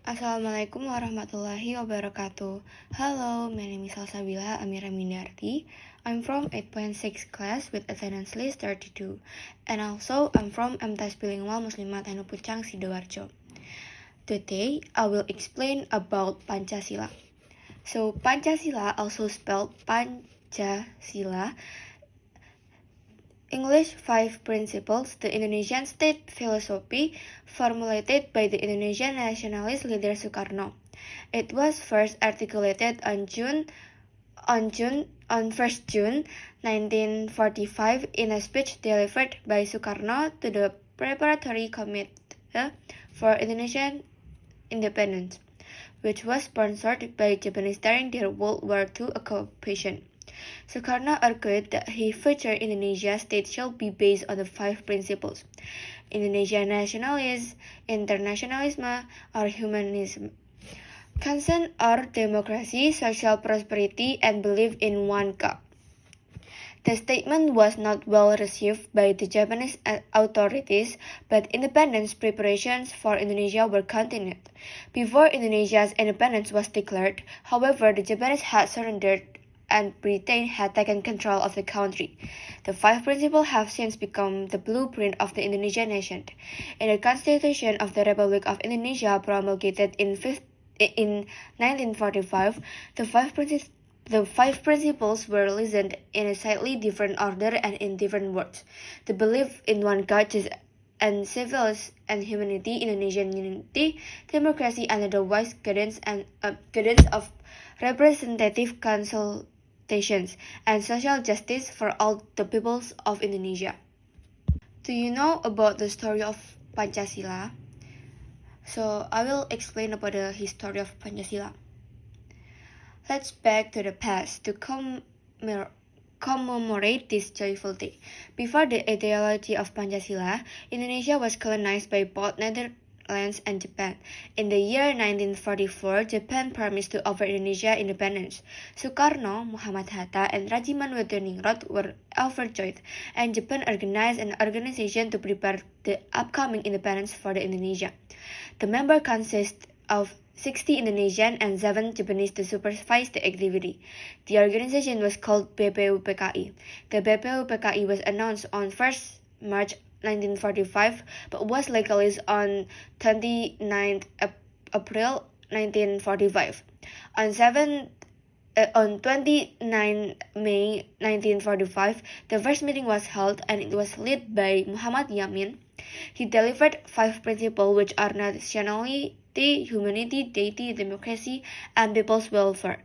Assalamualaikum warahmatullahi wabarakatuh. Hello, my name is Salsabila Amira Mindarti. I'm from 8.6 class with attendance list 32. And also, I'm from MTAS Bilingual Muslimat Anu Pucang Sidoarjo. Today, I will explain about Pancasila. So, Pancasila, also spelled Pancasila, English Five Principles, the Indonesian state philosophy formulated by the Indonesian nationalist leader Sukarno. It was first articulated on 1st June 1945 in a speech delivered by Sukarno to the Preparatory Committee for Indonesian Independence, which was sponsored by Japanese during their World War II occupation. Sukarno argued that his future Indonesia state shall be based on the five principles: Indonesian nationalism, internationalism, or humanism, consent or democracy, social prosperity, and belief in one God. The statement was not well received by the Japanese authorities, but independence preparations for Indonesia were continued. Before Indonesia's independence was declared, however, the Japanese had surrendered and Britain had taken control of the country. The five principles have since become the blueprint of the Indonesian nation. In the Constitution of the Republic of Indonesia promulgated in 1945, the five principles were listed in a slightly different order and in different words. The belief in one God and civility and humanity, Indonesian unity, democracy under the wise guidance of representative consultations, and social justice for all the peoples of Indonesia. Do you know about the story of Pancasila? So I will explain about the history of Pancasila. Let's back to the past to commemorate this joyful day. Before the ideology of Pancasila, Indonesia was colonized by both Netherlands and Japan. In the year 1944, Japan promised to offer Indonesia independence. Sukarno, Muhammad Hatta, and Rajiman Wedoningrat were overjoyed, and Japan organized an organization to prepare the upcoming independence for the Indonesia. The member consists of 60 Indonesian and 7 Japanese to supervise the activity. The organization was called BPUPKI. The BPUPKI was announced on 1st March 1945 but was legalized on 29th April 1945. On 29 May 1945, the first meeting was held and it was led by Muhammad Yamin. He delivered five principles which are nationality, humanity, deity, democracy, and people's welfare.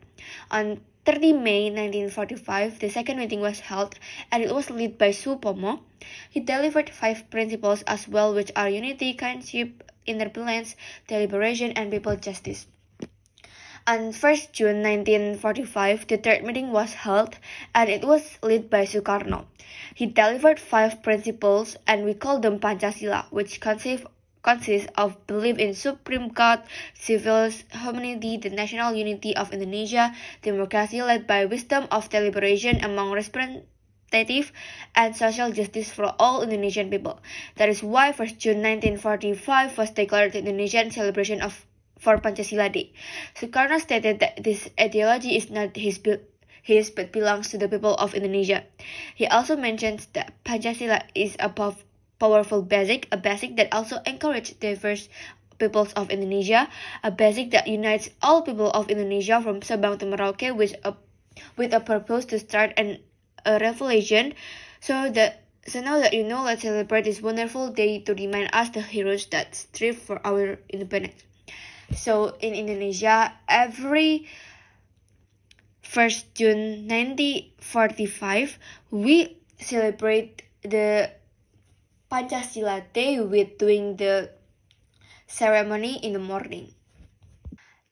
On 30 May 1945, the second meeting was held and it was led by Supomo. He delivered five principles as well which are unity, kinship, interbalance, deliberation, and people justice. On 1st June 1945, the third meeting was held and it was led by Sukarno. He delivered five principles and we call them Pancasila, which consists of belief in supreme God, civil humanity, the national unity of Indonesia, democracy led by wisdom of deliberation among representative, and social justice for all Indonesian people. That is why 1st June 1945 was declared the Indonesian celebration for Pancasila Day. Sukarno stated that this ideology is not his but belongs to the people of Indonesia. He also mentions that Pancasila is a powerful basic, a basic that also encourages diverse peoples of Indonesia, a basic that unites all people of Indonesia from Sabang to Merauke with a purpose to start a revolution. So now that you know, let's celebrate this wonderful day to remind us the heroes that strive for our independence. So in Indonesia, every 1st June 1945, we celebrate the Pancasila Day with doing the ceremony in the morning.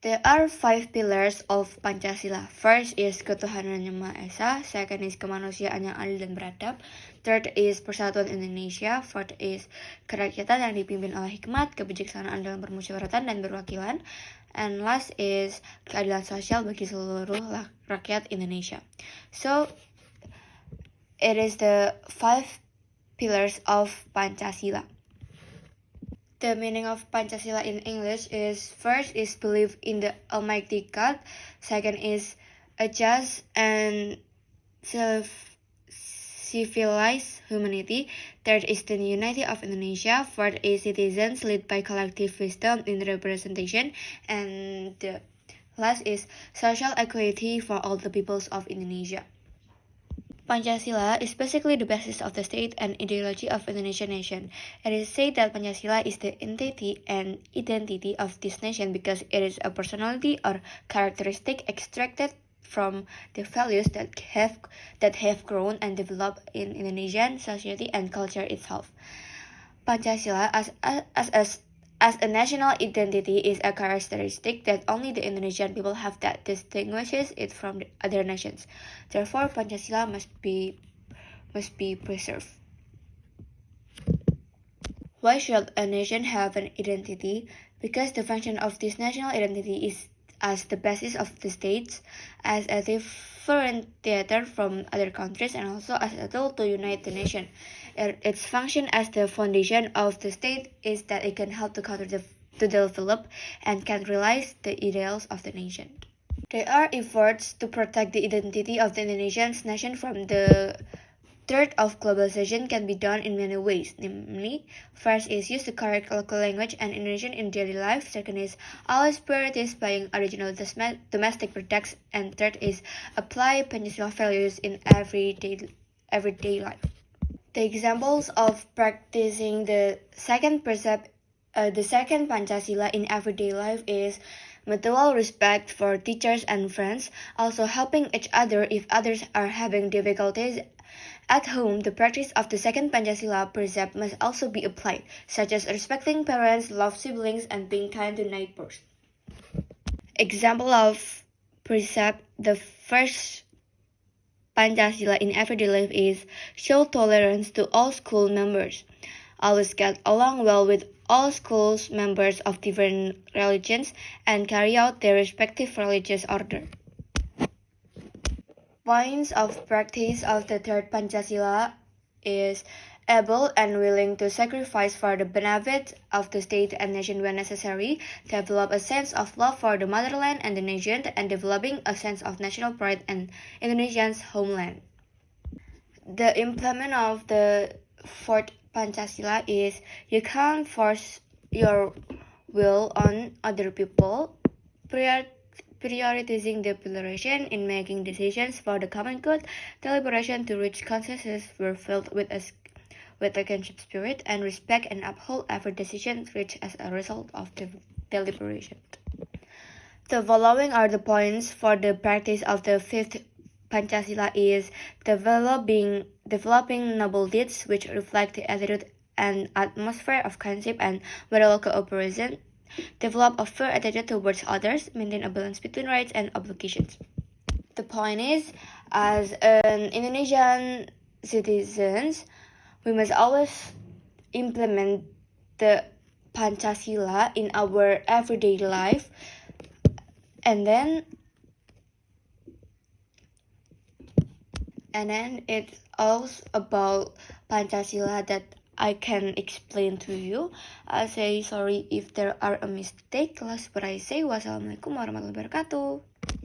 There are five pillars of Pancasila. First is ketuhanan yang Maha Esa, second is kemanusiaan yang adil dan beradab, third is persatuan Indonesia, fourth is kerakyatan yang dipimpin oleh hikmat, kebijaksanaan dalam permusyawaratan dan perwakilan, and last is keadilan sosial bagi seluruh rakyat Indonesia. So, it is the five pillars of Pancasila. The meaning of Pancasila in English is first is belief in the Almighty God, second is a just and civilized humanity, third is the unity of Indonesia, fourth is citizens led by collective wisdom in representation, and the last is social equality for all the peoples of Indonesia. Pancasila is basically the basis of the state and ideology of Indonesian nation. It is said that Pancasila is the entity and identity of this nation because it is a personality or characteristic extracted from the values that have grown and developed in Indonesian society and culture itself. Pancasila as a national identity is a characteristic that only the Indonesian people have that distinguishes it from the other nations. Therefore, Pancasila must be preserved. Why should a nation have an identity? Because the function of this national identity is as the basis of the states, as a differentiator from other countries, and also as a tool to unite the nation. Its function as the foundation of the state is that it can help the country to develop and can realize the ideals of the nation. There are efforts to protect the identity of the Indonesian nation from the threat of globalization can be done in many ways, namely, first is use the correct local language and Indonesian in daily life, second is always prioritize buying original domestic products, and third is apply Pancasila values in everyday life. The examples of practicing the second Pancasila in everyday life is mutual respect for teachers and friends, also helping each other if others are having difficulties. At home, the practice of the second Pancasila precept must also be applied, such as respecting parents, love siblings, and being kind to neighbors. Example of precept, the first Pancasila in everyday life is show tolerance to all school members. Always get along well with all school members of different religions and carry out their respective religious order. Points of practice of the third Pancasila is able and willing to sacrifice for the benefit of the state and nation when necessary, develop a sense of love for the motherland and the nation, and developing a sense of national pride in Indonesia's homeland. The implement of the fourth Pancasila is you can't force your will on other people, prioritizing deliberation in making decisions for the common good. Deliberation to reach consensus were filled with a kinship spirit and respect and uphold every decision reached as a result of the deliberation. The following are the points for the practice of the fifth Pancasila is developing noble deeds which reflect the attitude and atmosphere of kinship and mutual cooperation. Develop a fair attitude towards others, maintain a balance between rights and obligations. The point is, as an Indonesian citizens, we must always implement the Pancasila in our everyday life, and then it's also about Pancasila that I can explain to you. I say sorry if there are a mistake. Last what I say. Wassalamualaikum warahmatullahi wabarakatuh.